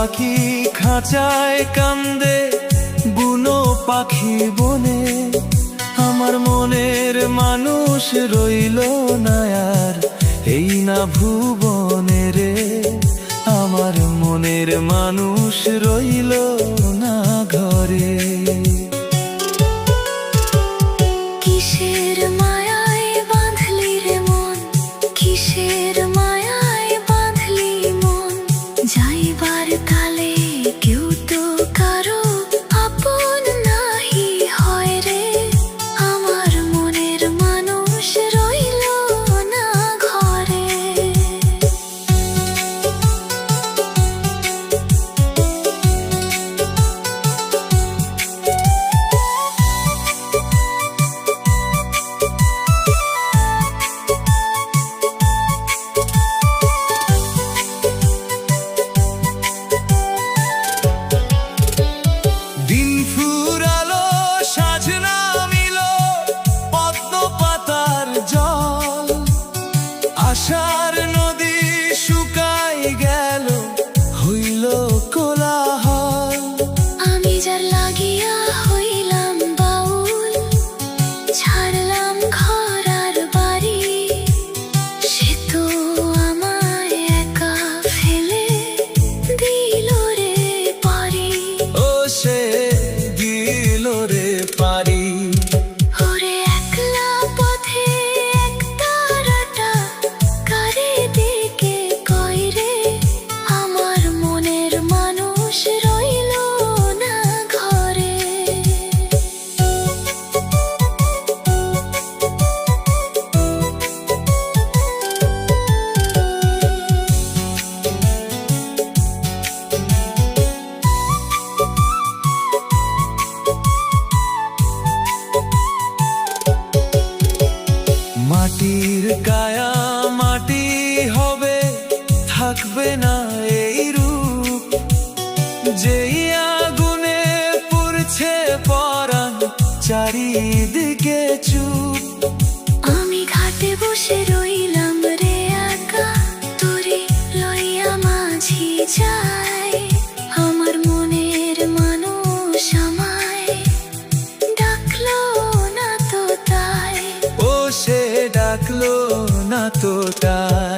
পাখি খাঁচায় কান্দে, বুনো পাখি বনে। আমার মনের মানুষ রইল না আর এই না ভুবনে রে। আমার মনের মানুষ রইল না ঘরে। কিসের মায়ায় বাঁধলি রে মন, কিসের মায়ায় বাঁধলি মন। যাইবার কালে কেউ তো কারো আপন নাহি হয় রে। আমার মনের মানুষ রইল না ঘরে। দিন ফুরালো, সাঁঝ নামিল, পদ্ম পাতার জল। আশার নদী শুকাই গেল, হইল কোলাহল। আমি যার লাগিয়া হইলাম বাউল, ছাড়লাম ঘর আর বাড়ি। সে তো আমায় একা ফেলে দিল রে পারি। ও সে দিল রে পারি। ওরে একলা পথে এক তারাটা কারে ডেকে কয় রে। আমার মনের মানুষ রইল না ঘরে। মাটির কায়া মাটি হবে, থাকবে না এই রূপ। যেই আগুনে পুড়ছে পরাণ, চারিদিকে চুপ। আমি ঘাটে বসে রইলাম রে একা, তোরে লইয়া মাঝি যাই। আমার মনের মানুষ আমায় ডাকলো না তো তাই। ও সে ডাকলো না তো তাই।